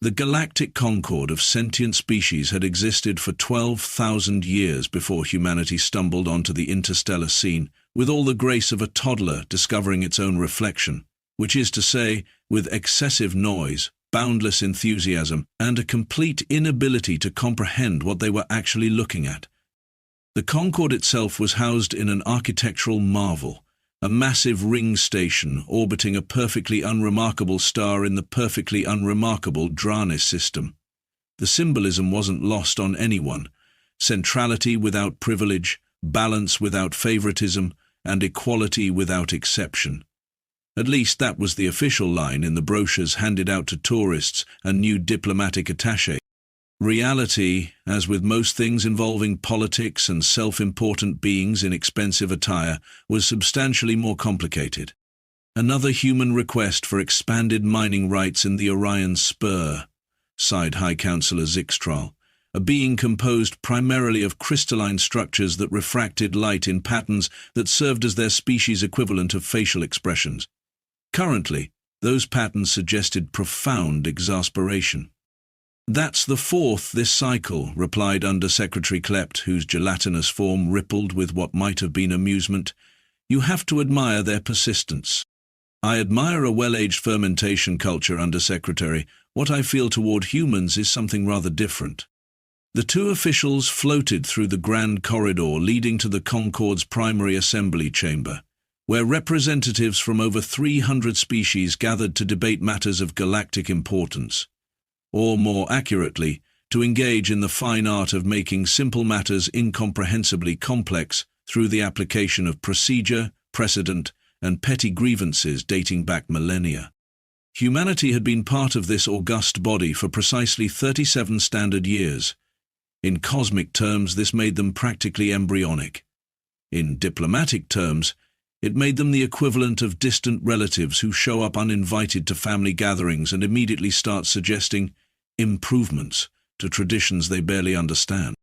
The galactic concord of sentient species had existed for 12,000 years before humanity stumbled onto the interstellar scene, with all the grace of a toddler discovering its own reflection, which is to say, with excessive noise, boundless enthusiasm, and a complete inability to comprehend what they were actually looking at. The Concorde itself was housed in an architectural marvel, a massive ring station orbiting a perfectly unremarkable star in the perfectly unremarkable Dranis system. The symbolism wasn't lost on anyone: centrality without privilege, balance without favoritism, and equality without exception. At least that was the official line in the brochures handed out to tourists and new diplomatic attachés. Reality, as with most things involving politics and self-important beings in expensive attire, was substantially more complicated. Another human request for expanded mining rights in the Orion Spur, sighed High Counselor Zixtral, a being composed primarily of crystalline structures that refracted light in patterns that served as their species' equivalent of facial expressions. Currently, those patterns suggested profound exasperation. "That's the fourth this cycle," replied Undersecretary Klept, whose gelatinous form rippled with what might have been amusement. "You have to admire their persistence." "I admire a well-aged fermentation culture, Undersecretary. What I feel toward humans is something rather different." The two officials floated through the grand corridor leading to the Concorde's primary assembly chamber, where representatives from over 300 species gathered to debate matters of galactic importance. Or, more accurately, to engage in the fine art of making simple matters incomprehensibly complex through the application of procedure, precedent, and petty grievances dating back millennia. Humanity had been part of this august body for precisely 37 standard years. In cosmic terms, this made them practically embryonic. In diplomatic terms, it made them the equivalent of distant relatives who show up uninvited to family gatherings and immediately start suggesting improvements to traditions they barely understand.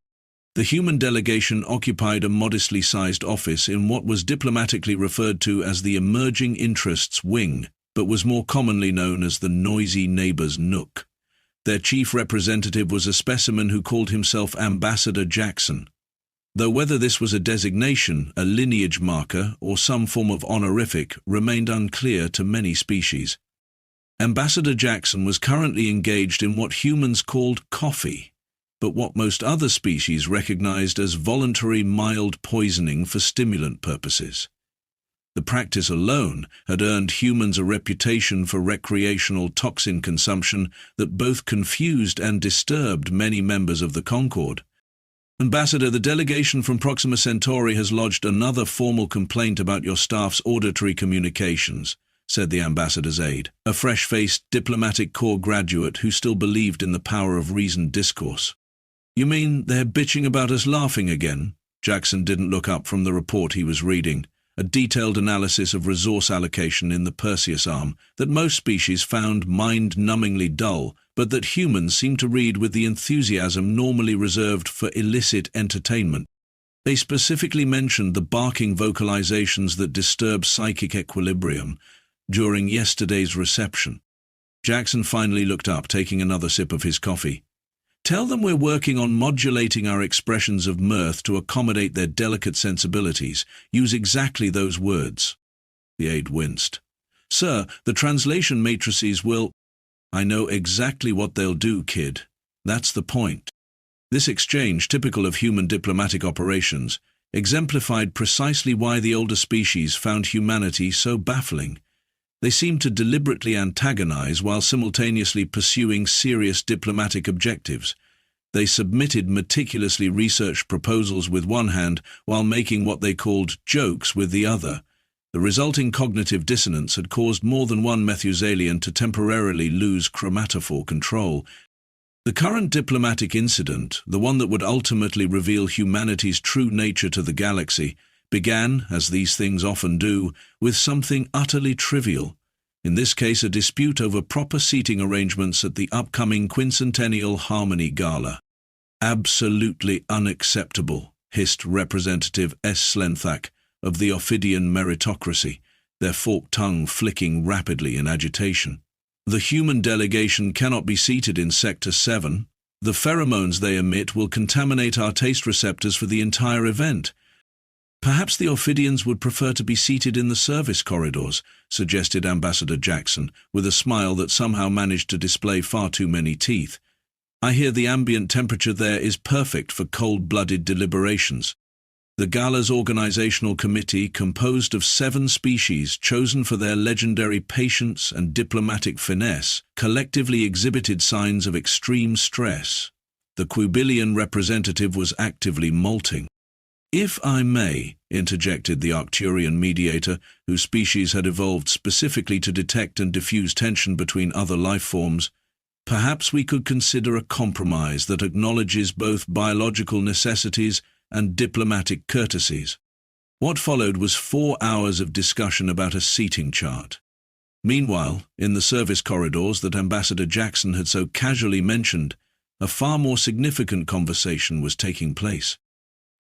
The human delegation occupied a modestly sized office in what was diplomatically referred to as the Emerging Interests Wing, but was more commonly known as the Noisy Neighbors Nook. Their chief representative was a specimen who called himself Ambassador Jackson, though whether this was a designation, a lineage marker, or some form of honorific remained unclear to many species. Ambassador Jackson was currently engaged in what humans called coffee, but what most other species recognized as voluntary mild poisoning for stimulant purposes. The practice alone had earned humans a reputation for recreational toxin consumption that both confused and disturbed many members of the Concorde. "Ambassador, the delegation from Proxima Centauri has lodged another formal complaint about your staff's auditory communications," said the ambassador's aide, a fresh-faced diplomatic corps graduate who still believed in the power of reasoned discourse. "You mean they're bitching about us laughing again?" Jackson didn't look up from the report he was reading, a detailed analysis of resource allocation in the Perseus arm that most species found mind-numbingly dull, but that humans seemed to read with the enthusiasm normally reserved for illicit entertainment. They specifically mentioned the barking vocalizations that disturb psychic equilibrium during yesterday's reception. Jackson finally looked up, taking another sip of his coffee. "Tell them we're working on modulating our expressions of mirth to accommodate their delicate sensibilities. Use exactly those words." The aide winced. "Sir, the translation matrices will—" "I know exactly what they'll do, kid. That's the point." This exchange, typical of human diplomatic operations, exemplified precisely why the older species found humanity so baffling. They seemed to deliberately antagonize while simultaneously pursuing serious diplomatic objectives. They submitted meticulously researched proposals with one hand while making what they called jokes with the other. The resulting cognitive dissonance had caused more than one Methuselian to temporarily lose chromatophore control. The current diplomatic incident, the one that would ultimately reveal humanity's true nature to the galaxy, began, as these things often do, with something utterly trivial. In this case, a dispute over proper seating arrangements at the upcoming quincentennial Harmony Gala. "Absolutely unacceptable," hissed Representative S. Slenthak of the Ophidian meritocracy, their forked tongue flicking rapidly in agitation. The human delegation cannot be seated in Sector 7. The pheromones they emit will contaminate our taste receptors for the entire event. Perhaps the Ophidians would prefer to be seated in the service corridors, suggested Ambassador Jackson, with a smile that somehow managed to display far too many teeth. I hear the ambient temperature there is perfect for cold-blooded deliberations. The gala's organizational committee, composed of 7 species chosen for their legendary patience and diplomatic finesse, collectively exhibited signs of extreme stress. The Qubilian representative was actively molting. "If I may," interjected the Arcturian mediator, whose species had evolved specifically to detect and diffuse tension between other life forms, "perhaps we could consider a compromise that acknowledges both biological necessities and diplomatic courtesies." What followed was 4 hours of discussion about a seating chart. Meanwhile, in the service corridors that Ambassador Jackson had so casually mentioned, a far more significant conversation was taking place.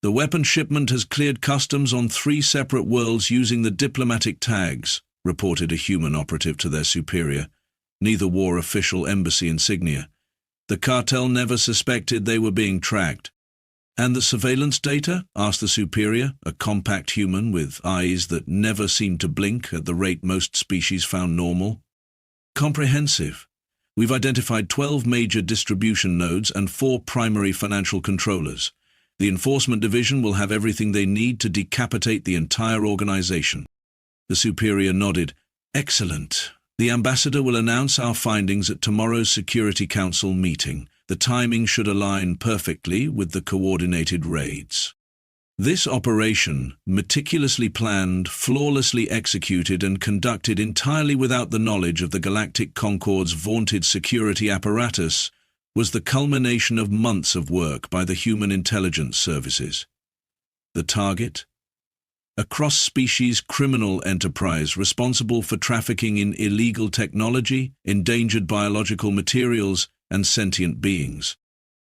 "The weapon shipment has cleared customs on 3 separate worlds using the diplomatic tags," reported a human operative to their superior. Neither wore official embassy insignia. "The cartel never suspected they were being tracked." "And the surveillance data?" asked the superior, a compact human with eyes that never seemed to blink at the rate most species found normal. "Comprehensive. We've identified 12 major distribution nodes and 4 primary financial controllers. The Enforcement Division will have everything they need to decapitate the entire organization." The superior nodded. "Excellent. The ambassador will announce our findings at tomorrow's Security Council meeting. The timing should align perfectly with the coordinated raids." This operation, meticulously planned, flawlessly executed, and conducted entirely without the knowledge of the Galactic Concord's vaunted security apparatus, was the culmination of months of work by the human intelligence services. The target? A cross-species criminal enterprise responsible for trafficking in illegal technology, endangered biological materials, and sentient beings.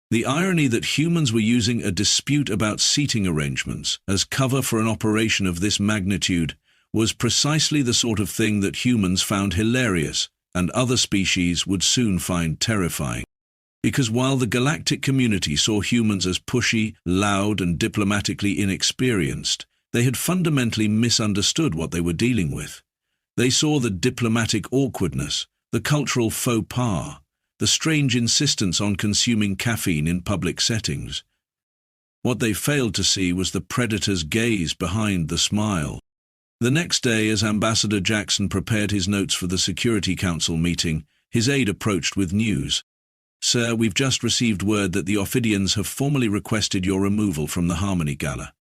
The irony that humans were using a dispute about seating arrangements as cover for an operation of this magnitude was precisely the sort of thing that humans found hilarious and other species would soon find terrifying. Because while the galactic community saw humans as pushy, loud, and diplomatically inexperienced, they had fundamentally misunderstood what they were dealing with. They saw the diplomatic awkwardness, the cultural faux pas, the strange insistence on consuming caffeine in public settings. What they failed to see was the predator's gaze behind the smile. The next day, as Ambassador Jackson prepared his notes for the Security Council meeting, his aide approached with news. "Sir, we've just received word that the Ophidians have formally requested your removal from the Harmony Gala."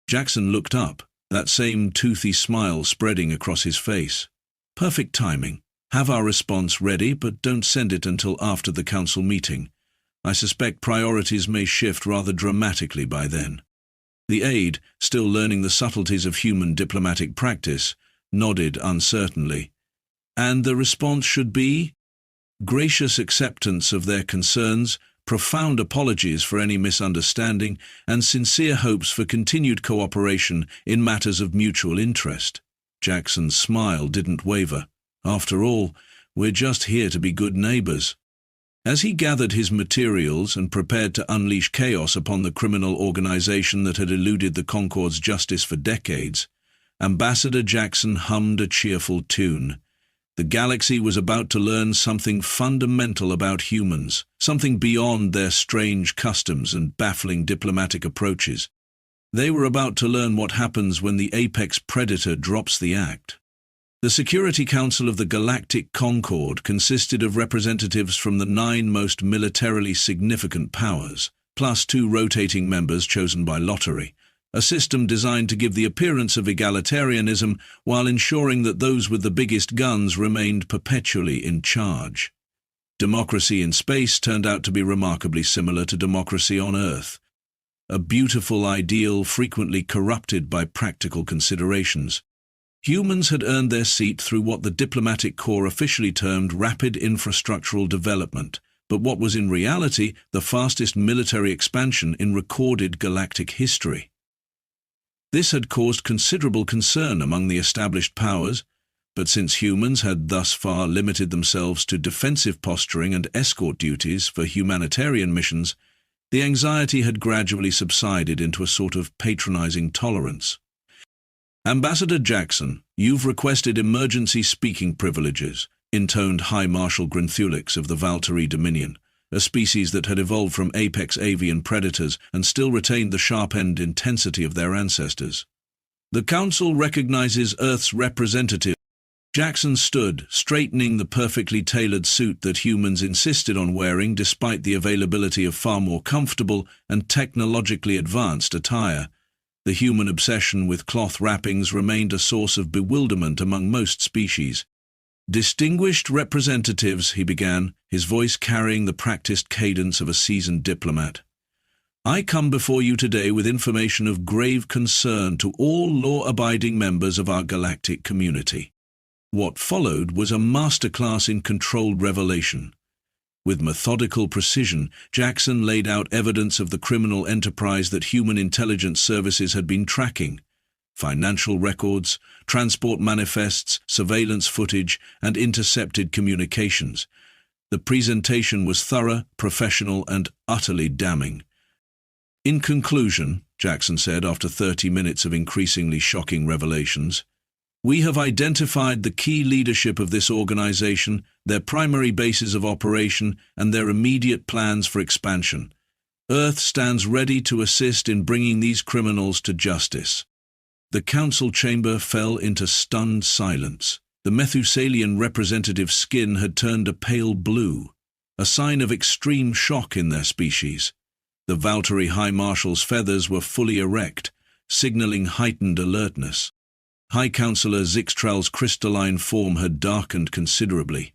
Jackson looked up, that same toothy smile spreading across his face. "Perfect timing. Have our response ready, but don't send it until after the council meeting. I suspect priorities may shift rather dramatically by then." The aide, still learning the subtleties of human diplomatic practice, nodded uncertainly. "And the response should be?" "Gracious acceptance of their concerns, profound apologies for any misunderstanding, and sincere hopes for continued cooperation in matters of mutual interest." Jackson's smile didn't waver. "After all, we're just here to be good neighbors." As he gathered his materials and prepared to unleash chaos upon the criminal organization that had eluded the Concord's justice for decades, Ambassador Jackson hummed a cheerful tune. The galaxy was about to learn something fundamental about humans, something beyond their strange customs and baffling diplomatic approaches. They were about to learn what happens when the apex predator drops the act. The Security Council of the Galactic Concord consisted of representatives from the 9 most militarily significant powers, plus 2 rotating members chosen by lottery, a system designed to give the appearance of egalitarianism while ensuring that those with the biggest guns remained perpetually in charge. Democracy in space turned out to be remarkably similar to democracy on Earth, a beautiful ideal frequently corrupted by practical considerations. Humans had earned their seat through what the diplomatic corps officially termed rapid infrastructural development, but what was in reality the fastest military expansion in recorded galactic history. This had caused considerable concern among the established powers, But since humans had thus far limited themselves to defensive posturing and escort duties for humanitarian missions, the anxiety had gradually subsided into a sort of patronizing tolerance. "Ambassador Jackson, you've requested emergency speaking privileges," intoned High Marshal Grinthulix of the Valtteri Dominion, a species that had evolved from apex avian predators and still retained the sharp-end intensity of their ancestors. "The Council recognizes Earth's representative." Jackson stood, straightening the perfectly tailored suit that humans insisted on wearing despite the availability of far more comfortable and technologically advanced attire. The human obsession with cloth wrappings remained a source of bewilderment among most species. "Distinguished representatives," he began, his voice carrying the practiced cadence of a seasoned diplomat. "I come before you today with information of grave concern to all law-abiding members of our galactic community." What followed was a masterclass in controlled revelation. With methodical precision, Jackson laid out evidence of the criminal enterprise that human intelligence services had been tracking: financial records, transport manifests, surveillance footage, and intercepted communications. The presentation was thorough, professional, and utterly damning. "In conclusion," Jackson said after 30 minutes of increasingly shocking revelations, "we have identified the key leadership of this organization, their primary bases of operation, and their immediate plans for expansion. Earth stands ready to assist in bringing these criminals to justice." The council chamber fell into stunned silence. The Methusalian representative's skin had turned a pale blue, a sign of extreme shock in their species. The Valtteri High Marshal's feathers were fully erect, signaling heightened alertness. High Councillor Zixtral's crystalline form had darkened considerably.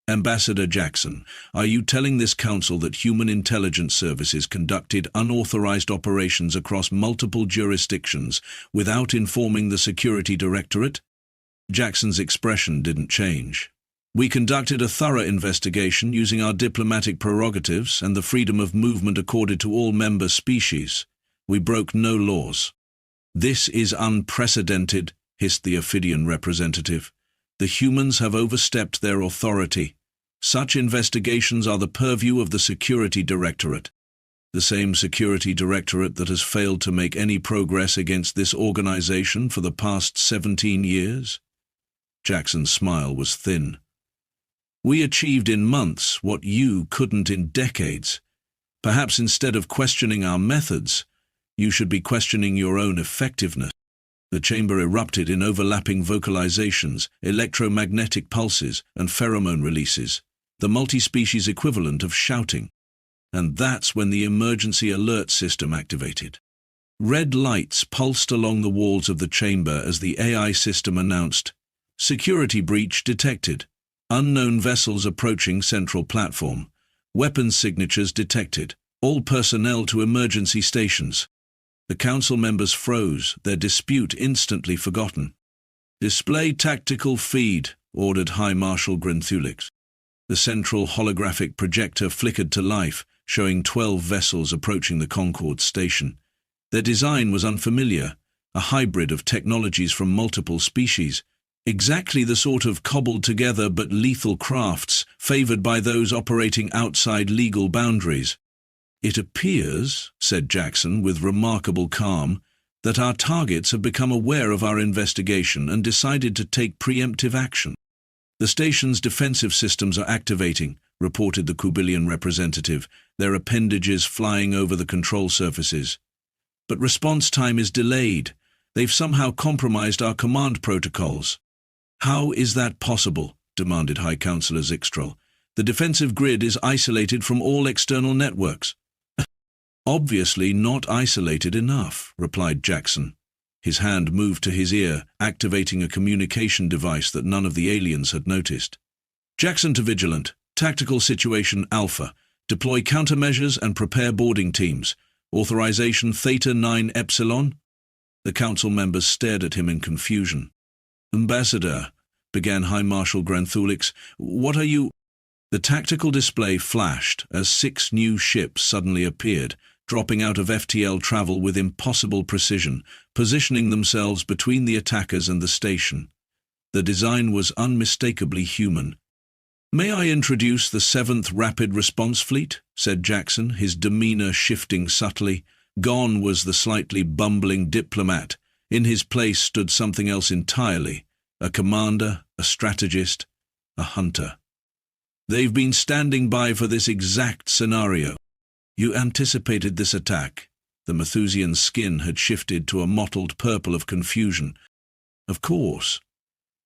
"Ambassador Jackson, are you telling this council that human intelligence services conducted unauthorized operations across multiple jurisdictions without informing the Security Directorate?" Jackson's expression didn't change. "We conducted a thorough investigation using our diplomatic prerogatives and the freedom of movement accorded to all member species. We broke no laws." "This is unprecedented," hissed the Ophidian representative. "The humans have overstepped their authority. Such investigations are the purview of the Security Directorate." "The same Security Directorate that has failed to make any progress against this organization for the past 17 years? Jackson's smile was thin. "We achieved in months what you couldn't in decades. Perhaps instead of questioning our methods, you should be questioning your own effectiveness." The chamber erupted in overlapping vocalizations, electromagnetic pulses, and pheromone releases, the multi-species equivalent of shouting. And that's when the emergency alert system activated. Red lights pulsed along the walls of the chamber as the AI system announced, "Security breach detected. Unknown vessels approaching central platform. Weapons signatures detected. All personnel to emergency stations." The council members froze, their dispute instantly forgotten. "Display tactical feed," ordered High Marshal Grinthulix. The central holographic projector flickered to life, showing 12 vessels approaching the Concorde station. Their design was unfamiliar, a hybrid of technologies from multiple species, exactly the sort of cobbled-together but lethal crafts favored by those operating outside legal boundaries. "It appears," said Jackson with remarkable calm, "that our targets have become aware of our investigation and decided to take preemptive action." "The station's defensive systems are activating," reported the Kubilian representative, their appendages flying over the control surfaces. "But response time is delayed. They've somehow compromised our command protocols." "How is that possible?" demanded High Councillor Zixtral. "The defensive grid is isolated from all external networks." "Obviously not isolated enough," replied Jackson. His hand moved to his ear, activating a communication device that none of the aliens had noticed. "Jackson to Vigilant, Tactical Situation Alpha. Deploy countermeasures and prepare boarding teams. Authorization Theta 9 Epsilon." The council members stared at him in confusion. "Ambassador," began High Marshal Grinthulix, "what are you—" The tactical display flashed as 6 new ships suddenly appeared, dropping out of FTL travel with impossible precision, positioning themselves between the attackers and the station. The design was unmistakably human. "May I introduce the 7th Rapid Response Fleet?" said Jackson, his demeanor shifting subtly. Gone was the slightly bumbling diplomat. In his place stood something else entirely, a commander, a strategist, a hunter. "They've been standing by for this exact scenario." "You anticipated this attack?" The Methusian's skin had shifted to a mottled purple of confusion. "Of course.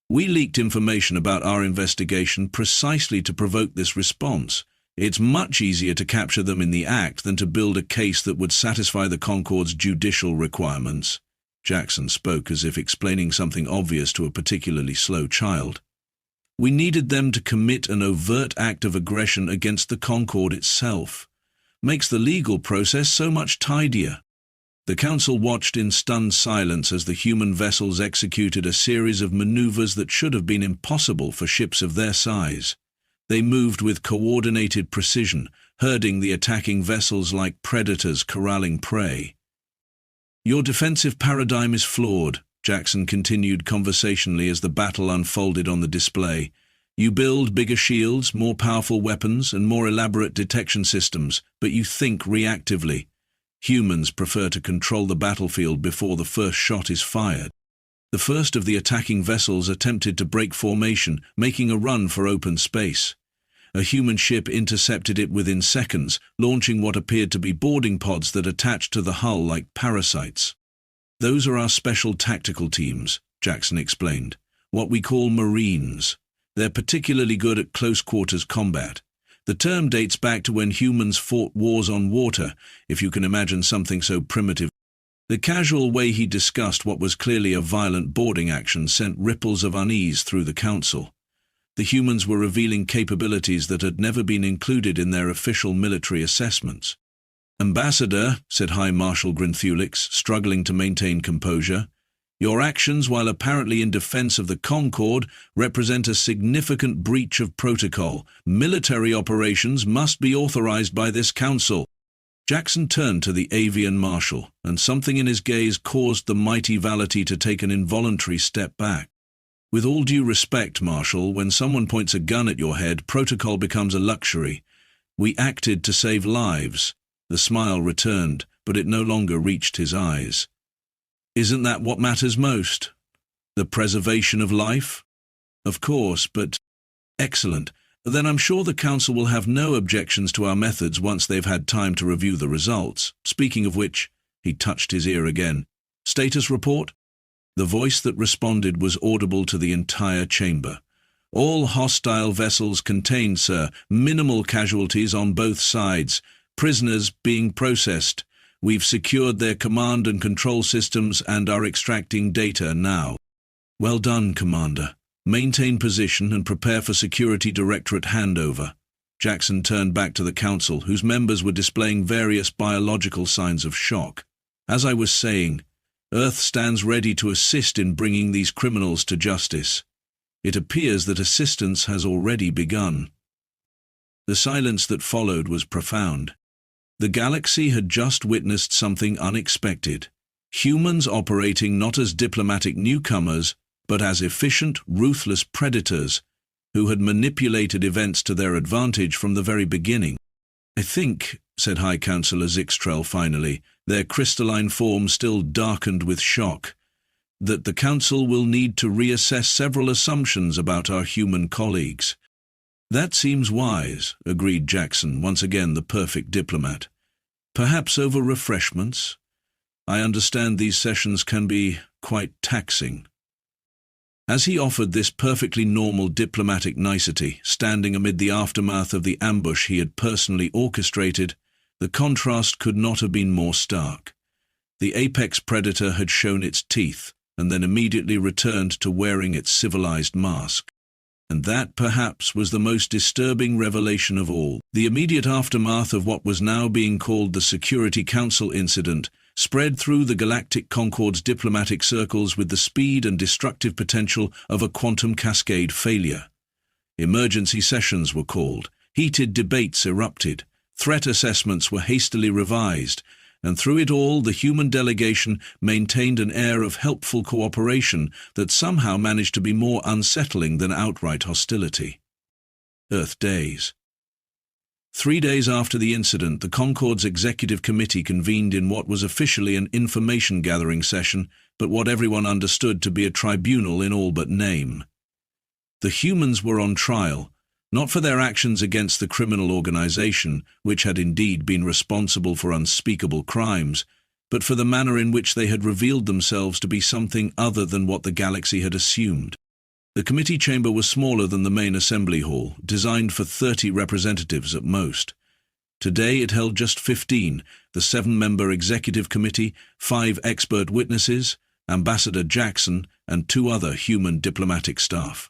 We leaked information about our investigation precisely to provoke this response. It's much easier to capture them in the act than to build a case that would satisfy the Concorde's judicial requirements." Jackson spoke as if explaining something obvious to a particularly slow child. "We needed them to commit an overt act of aggression against the Concorde itself. Makes the legal process so much tidier." The council watched in stunned silence as the human vessels executed a series of maneuvers that should have been impossible for ships of their size. They moved with coordinated precision, herding the attacking vessels like predators corralling prey. "Your defensive paradigm is flawed," Jackson continued conversationally as the battle unfolded on the display. "You build bigger shields, more powerful weapons, and more elaborate detection systems, but you think reactively. Humans prefer to control the battlefield before the first shot is fired." The first of the attacking vessels attempted to break formation, making a run for open space. A human ship intercepted it within seconds, launching what appeared to be boarding pods that attached to the hull like parasites. "Those are our special tactical teams," Jackson explained. "What we call Marines. They're particularly good at close-quarters combat. The term dates back to when humans fought wars on water, if you can imagine something so primitive." The casual way he discussed what was clearly a violent boarding action sent ripples of unease through the council. The humans were revealing capabilities that had never been included in their official military assessments. "Ambassador," said High Marshal Grinthulix, struggling to maintain composure, "your actions, while apparently in defense of the Concorde, represent a significant breach of protocol. Military operations must be authorized by this council." Jackson turned to the avian marshal, and something in his gaze caused the mighty Valety to take an involuntary step back. "With all due respect, Marshal, when someone points a gun at your head, protocol becomes a luxury. We acted to save lives." The smile returned, but it no longer reached his eyes. "Isn't that what matters most? The preservation of life?" "Of course, but—" "Excellent. Then I'm sure the Council will have no objections to our methods once they've had time to review the results. Speaking of which," he touched his ear again, "status report?" The voice that responded was audible to the entire chamber. "All hostile vessels contained, sir. Minimal casualties on both sides. Prisoners being processed. We've secured their command and control systems and are extracting data now." "Well done, Commander. Maintain position and prepare for Security Directorate handover." Jackson turned back to the Council, whose members were displaying various biological signs of shock. "As I was saying, Earth stands ready to assist in bringing these criminals to justice. It appears that assistance has already begun." The silence that followed was profound. The galaxy had just witnessed something unexpected. Humans operating not as diplomatic newcomers, but as efficient, ruthless predators who had manipulated events to their advantage from the very beginning. "I think," said High Councillor Zixtrell finally, their crystalline form still darkened with shock, "that the Council will need to reassess several assumptions about our human colleagues." "That seems wise," agreed Jackson, once again the perfect diplomat. "Perhaps over refreshments? I understand these sessions can be quite taxing." As he offered this perfectly normal diplomatic nicety, standing amid the aftermath of the ambush he had personally orchestrated, the contrast could not have been more stark. The apex predator had shown its teeth, and then immediately returned to wearing its civilized mask. And that, perhaps, was the most disturbing revelation of all. The immediate aftermath of what was now being called the Security Council incident spread through the Galactic Concorde's diplomatic circles with the speed and destructive potential of a quantum cascade failure. Emergency sessions were called, heated debates erupted, threat assessments were hastily revised, and through it all the human delegation maintained an air of helpful cooperation that somehow managed to be more unsettling than outright hostility. Earth Days. 3 days after the incident, the Concorde's executive committee convened in what was officially an information-gathering session, but what everyone understood to be a tribunal in all but name. The humans were on trial, not for their actions against the criminal organization, which had indeed been responsible for unspeakable crimes, but for the manner in which they had revealed themselves to be something other than what the galaxy had assumed. The committee chamber was smaller than the main assembly hall, designed for 30 representatives at most. Today it held just 15, the 7-member executive committee, 5 expert witnesses, Ambassador Jackson, and 2 other human diplomatic staff.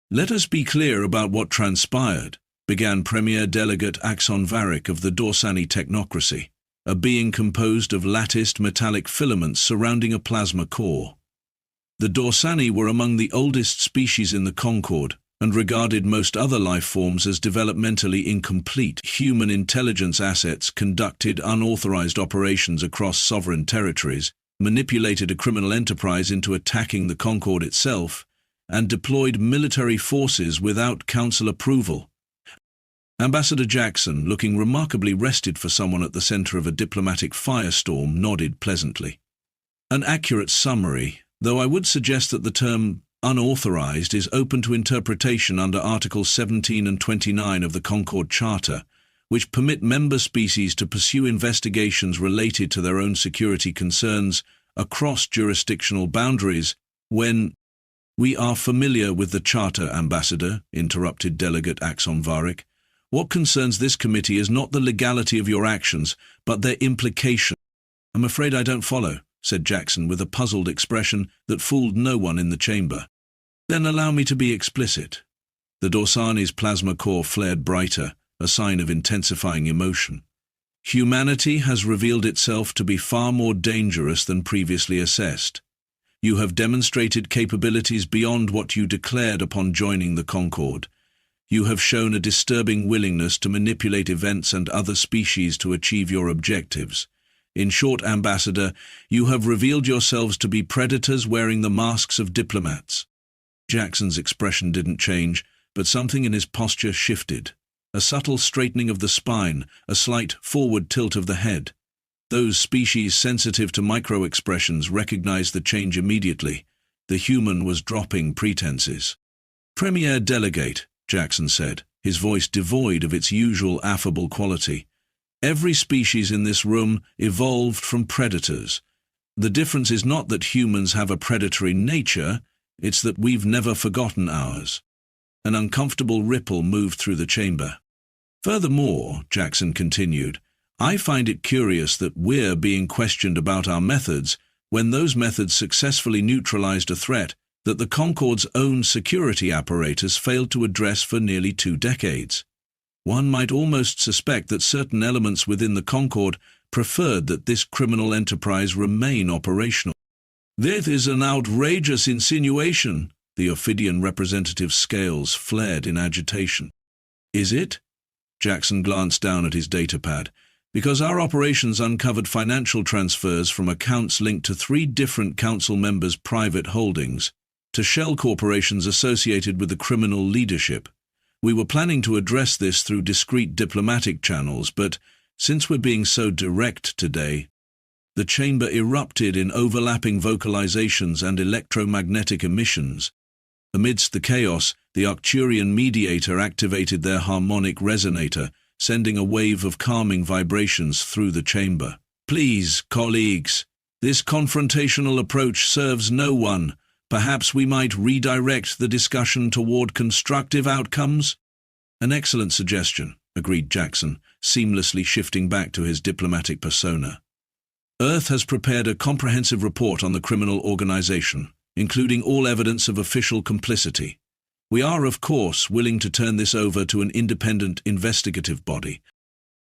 "Let us be clear about what transpired," began Premier Delegate Axon Varric of the Dorsani technocracy, a being composed of latticed metallic filaments surrounding a plasma core. The Dorsani were among the oldest species in the Concorde, and regarded most other life forms as developmentally incomplete. Human intelligence assets conducted unauthorized operations across sovereign territories, manipulated a criminal enterprise into attacking the Concorde itself, and deployed military forces without council approval. Ambassador Jackson, looking remarkably rested for someone at the center of a diplomatic firestorm, nodded pleasantly. "An accurate summary, though I would suggest that the term unauthorized is open to interpretation under Articles 17 and 29 of the Concorde Charter, which permit member species to pursue investigations related to their own security concerns across jurisdictional boundaries when—" "We are familiar with the Charter, Ambassador," interrupted Delegate Axon Varric. "What concerns this committee is not the legality of your actions, but their implication." "I'm afraid I don't follow," said Jackson with a puzzled expression that fooled no one in the chamber. "Then allow me to be explicit." The Dorsani's plasma core flared brighter, a sign of intensifying emotion. "Humanity has revealed itself to be far more dangerous than previously assessed. You have demonstrated capabilities beyond what you declared upon joining the Concorde. You have shown a disturbing willingness to manipulate events and other species to achieve your objectives. In short, Ambassador, you have revealed yourselves to be predators wearing the masks of diplomats." Jackson's expression didn't change, but something in his posture shifted. A subtle straightening of the spine, a slight forward tilt of the head. Those species sensitive to micro-expressions recognized the change immediately. The human was dropping pretenses. "Premier Delegate," Jackson said, his voice devoid of its usual affable quality, "every species in this room evolved from predators. The difference is not that humans have a predatory nature, it's that we've never forgotten ours." An uncomfortable ripple moved through the chamber. "Furthermore," Jackson continued, "I find it curious that we're being questioned about our methods when those methods successfully neutralized a threat that the Concorde's own security apparatus failed to address for nearly 2 decades. One might almost suspect that certain elements within the Concorde preferred that this criminal enterprise remain operational." "This is an outrageous insinuation," the Ophidian representative's scales flared in agitation. "Is it?" Jackson glanced down at his datapad. "Because our operations uncovered financial transfers from accounts linked to 3 different council members' private holdings, to shell corporations associated with the criminal leadership. We were planning to address this through discreet diplomatic channels, but since we're being so direct today—" The chamber erupted in overlapping vocalizations and electromagnetic emissions. Amidst the chaos, the Arcturian mediator activated their harmonic resonator, sending a wave of calming vibrations through the chamber. "Please, colleagues, this confrontational approach serves no one. Perhaps we might redirect the discussion toward constructive outcomes?" "An excellent suggestion," agreed Jackson, seamlessly shifting back to his diplomatic persona. "Earth has prepared a comprehensive report on the criminal organization, including all evidence of official complicity. We are, of course, willing to turn this over to an independent investigative body.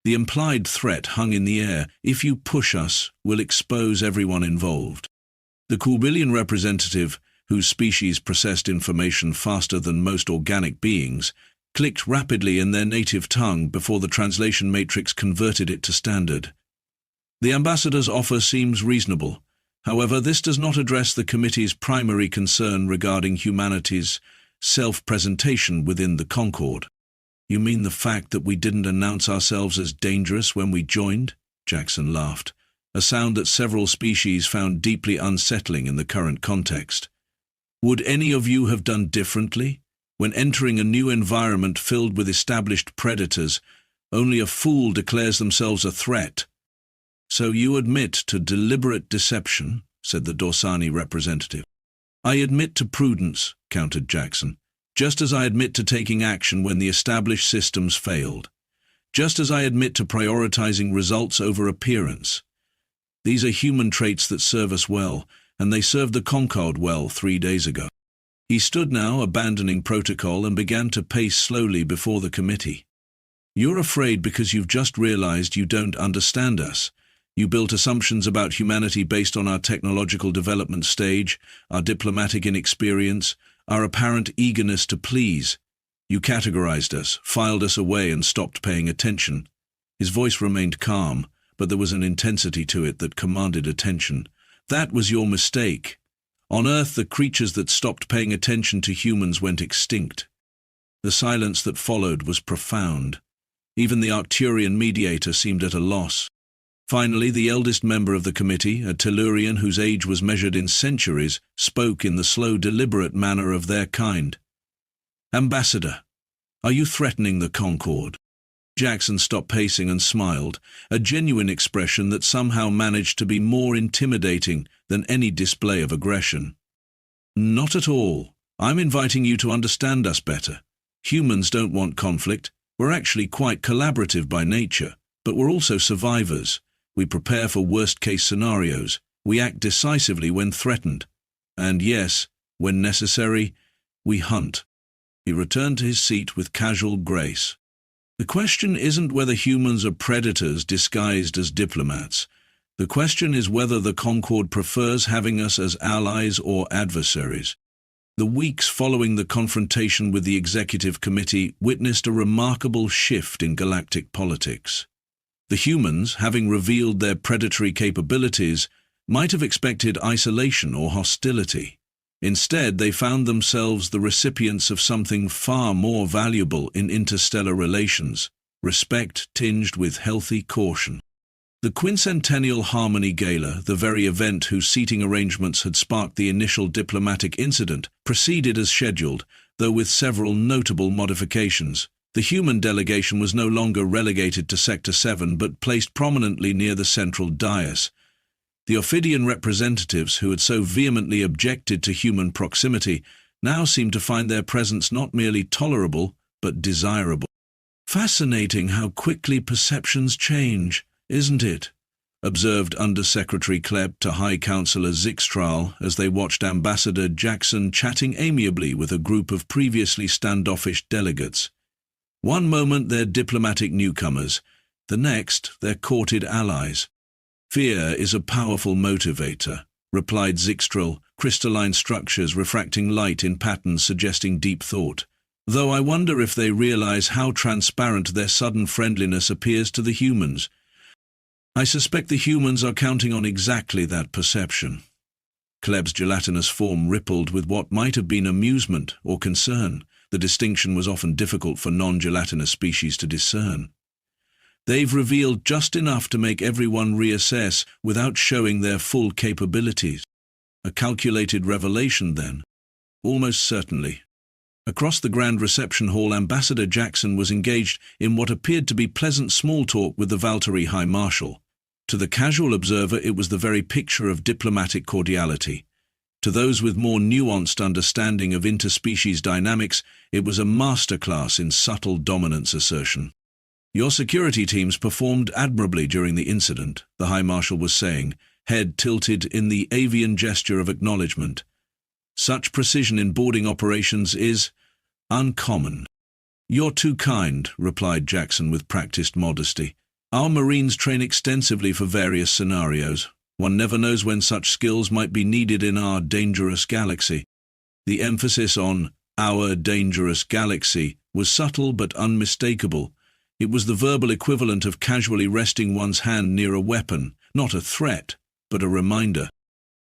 The implied threat hung in the air. If you push us, we'll expose everyone involved." The Corbillian representative, whose species processed information faster than most organic beings, clicked rapidly in their native tongue before the translation matrix converted it to standard. The ambassador's offer seems reasonable. However, this does not address the committee's primary concern regarding humanity's self-presentation within the Concord. You mean the fact that we didn't announce ourselves as dangerous when we joined? Jackson laughed, a sound that several species found deeply unsettling in the current context. Would any of you have done differently? When entering a new environment filled with established predators, only a fool declares themselves a threat. So you admit to deliberate deception, said the Dorsani representative. I admit to prudence, countered Jackson, just as I admit to taking action when the established systems failed. Just as I admit to prioritizing results over appearance. These are human traits that serve us well, and they served the Concord well 3 days ago. He stood now, abandoning protocol, and began to pace slowly before the committee. You're afraid because you've just realized you don't understand us. You built assumptions about humanity based on our technological development stage, our diplomatic inexperience, our apparent eagerness to please. You categorized us, filed us away, and stopped paying attention. His voice remained calm, but there was an intensity to it that commanded attention. That was your mistake. On Earth, the creatures that stopped paying attention to humans went extinct. The silence that followed was profound. Even the Arcturian mediator seemed at a loss. Finally, the eldest member of the committee, a Tellurian whose age was measured in centuries, spoke in the slow, deliberate manner of their kind. Ambassador, are you threatening the Concord? Jackson stopped pacing and smiled, a genuine expression that somehow managed to be more intimidating than any display of aggression. Not at all. I'm inviting you to understand us better. Humans don't want conflict. We're actually quite collaborative by nature, but we're also survivors. We prepare for worst-case scenarios. We act decisively when threatened. And yes, when necessary, we hunt. He returned to his seat with casual grace. The question isn't whether humans are predators disguised as diplomats. The question is whether the Concord prefers having us as allies or adversaries. The weeks following the confrontation with the executive committee witnessed a remarkable shift in galactic politics. The humans, having revealed their predatory capabilities, might have expected isolation or hostility. Instead, they found themselves the recipients of something far more valuable in interstellar relations, respect tinged with healthy caution. The quincentennial Harmony Gala, the very event whose seating arrangements had sparked the initial diplomatic incident, proceeded as scheduled, though with several notable modifications. The human delegation was no longer relegated to Sector 7 but placed prominently near the central dais. The Ophidian representatives, who had so vehemently objected to human proximity, now seemed to find their presence not merely tolerable, but desirable. Fascinating how quickly perceptions change, isn't it? Observed Under-Secretary Klebb to High Counselor Zixtral as they watched Ambassador Jackson chatting amiably with a group of previously standoffish delegates. One moment they're diplomatic newcomers, the next they're courted allies. Fear is a powerful motivator, replied Zixtral, crystalline structures refracting light in patterns suggesting deep thought. Though I wonder if they realize how transparent their sudden friendliness appears to the humans. I suspect the humans are counting on exactly that perception. Klebb's gelatinous form rippled with what might have been amusement or concern. The distinction was often difficult for non-gelatinous species to discern. They've revealed just enough to make everyone reassess without showing their full capabilities. A calculated revelation, then? Almost certainly. Across the grand reception hall, Ambassador Jackson was engaged in what appeared to be pleasant small talk with the Valtteri High Marshal. To the casual observer, it was the very picture of diplomatic cordiality. To those with more nuanced understanding of interspecies dynamics, it was a masterclass in subtle dominance assertion. Your security teams performed admirably during the incident, the High Marshal was saying, head tilted in the avian gesture of acknowledgement. Such precision in boarding operations is uncommon. You're too kind, replied Jackson with practiced modesty. Our Marines train extensively for various scenarios. One never knows when such skills might be needed in our dangerous galaxy. The emphasis on our dangerous galaxy was subtle but unmistakable. It was the verbal equivalent of casually resting one's hand near a weapon, not a threat, but a reminder.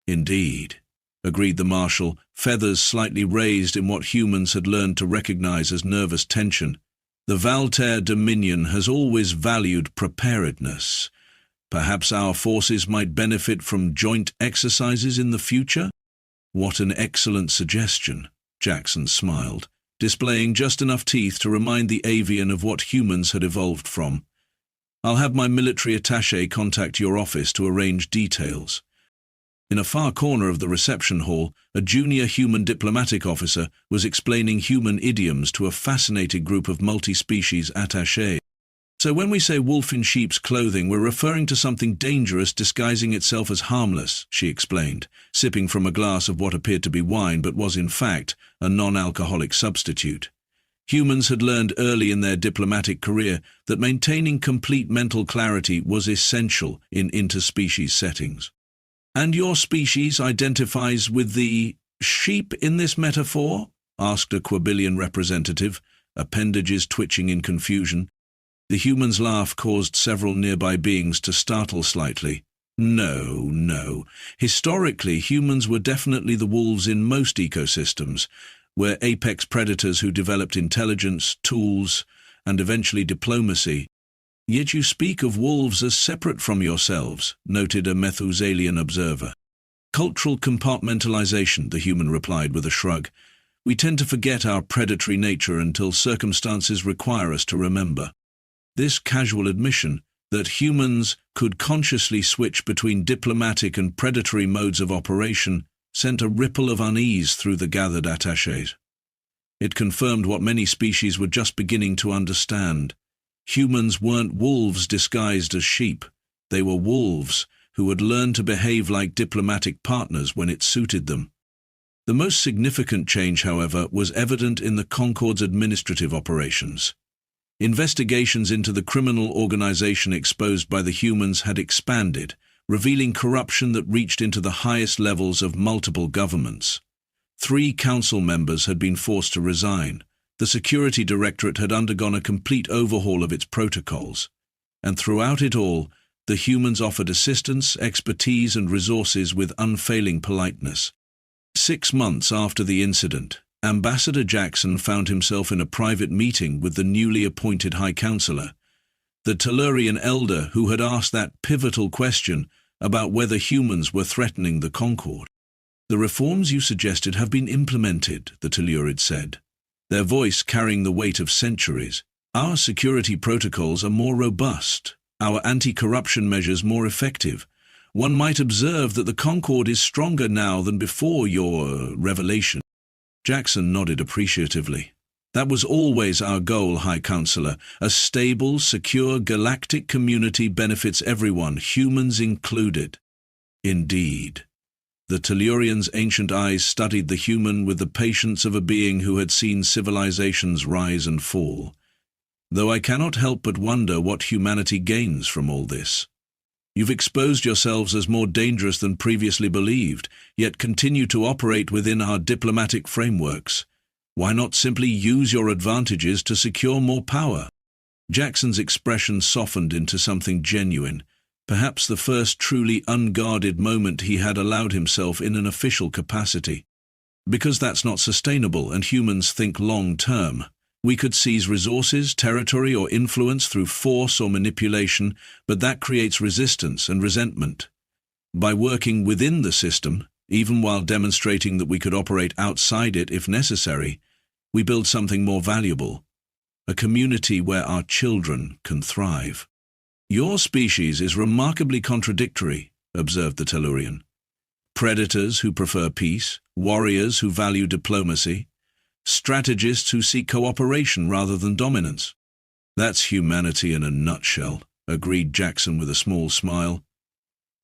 Indeed, agreed the Marshal, feathers slightly raised in what humans had learned to recognize as nervous tension. The Valtaire Dominion has always valued preparedness. Perhaps our forces might benefit from joint exercises in the future? What an excellent suggestion, Jackson smiled, displaying just enough teeth to remind the avian of what humans had evolved from. I'll have my military attaché contact your office to arrange details. In a far corner of the reception hall, a junior human diplomatic officer was explaining human idioms to a fascinated group of multi-species attachés. So when we say wolf in sheep's clothing, we're referring to something dangerous disguising itself as harmless, she explained, sipping from a glass of what appeared to be wine but was in fact a non-alcoholic substitute. Humans had learned early in their diplomatic career that maintaining complete mental clarity was essential in interspecies settings. And your species identifies with the sheep in this metaphor? Asked a Quabillion representative, appendages twitching in confusion. The human's laugh caused several nearby beings to startle slightly. No. Historically, humans were definitely the wolves in most ecosystems, were apex predators who developed intelligence, tools, and eventually diplomacy. Yet you speak of wolves as separate from yourselves, noted a Methuselian observer. Cultural compartmentalization, the human replied with a shrug. We tend to forget our predatory nature until circumstances require us to remember. This casual admission that humans could consciously switch between diplomatic and predatory modes of operation sent a ripple of unease through the gathered attachés. It confirmed what many species were just beginning to understand. Humans weren't wolves disguised as sheep. They were wolves who had learned to behave like diplomatic partners when it suited them. The most significant change, however, was evident in the Concorde's administrative operations. Investigations into the criminal organization exposed by the humans had expanded, revealing corruption that reached into the highest levels of multiple governments. 3 council members had been forced to resign. The Security Directorate had undergone a complete overhaul of its protocols. And throughout it all, the humans offered assistance, expertise, and resources with unfailing politeness. 6 months after the incident, Ambassador Jackson found himself in a private meeting with the newly appointed High Counselor, the Tellurian elder who had asked that pivotal question about whether humans were threatening the Concorde. The reforms you suggested have been implemented, the Tellurid said, their voice carrying the weight of centuries. Our security protocols are more robust, our anti-corruption measures more effective. One might observe that the Concorde is stronger now than before your revelation. Jackson nodded appreciatively. That was always our goal, High Counselor. A stable, secure galactic community benefits everyone, humans included. Indeed. The Tellurian's ancient eyes studied the human with the patience of a being who had seen civilizations rise and fall. Though I cannot help but wonder what humanity gains from all this. You've exposed yourselves as more dangerous than previously believed, yet continue to operate within our diplomatic frameworks. Why not simply use your advantages to secure more power? Jackson's expression softened into something genuine, perhaps the first truly unguarded moment he had allowed himself in an official capacity. Because that's not sustainable, and humans think long-term. We could seize resources, territory, or influence through force or manipulation, but that creates resistance and resentment. By working within the system, even while demonstrating that we could operate outside it if necessary, we build something more valuable, a community where our children can thrive. Your species is remarkably contradictory, observed the Tellurian. Predators who prefer peace, warriors who value diplomacy, strategists who seek cooperation rather than dominance. That's humanity in a nutshell, agreed Jackson with a small smile.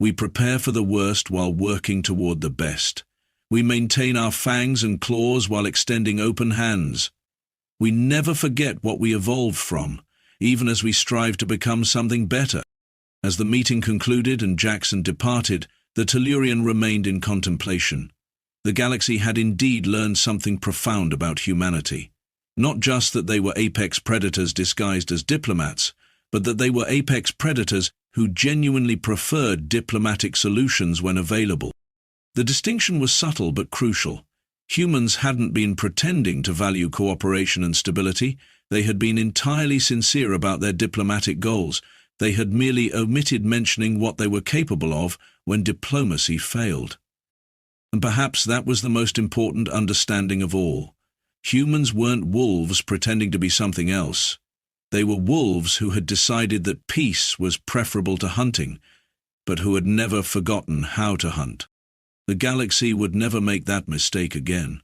We prepare for the worst while working toward the best. We maintain our fangs and claws while extending open hands. We never forget what we evolved from, even as we strive to become something better. As the meeting concluded and Jackson departed, the Tellurian remained in contemplation. The galaxy had indeed learned something profound about humanity. Not just that they were apex predators disguised as diplomats, but that they were apex predators who genuinely preferred diplomatic solutions when available. The distinction was subtle but crucial. Humans hadn't been pretending to value cooperation and stability. They had been entirely sincere about their diplomatic goals. They had merely omitted mentioning what they were capable of when diplomacy failed. And perhaps that was the most important understanding of all. Humans weren't wolves pretending to be something else. They were wolves who had decided that peace was preferable to hunting, but who had never forgotten how to hunt. The galaxy would never make that mistake again.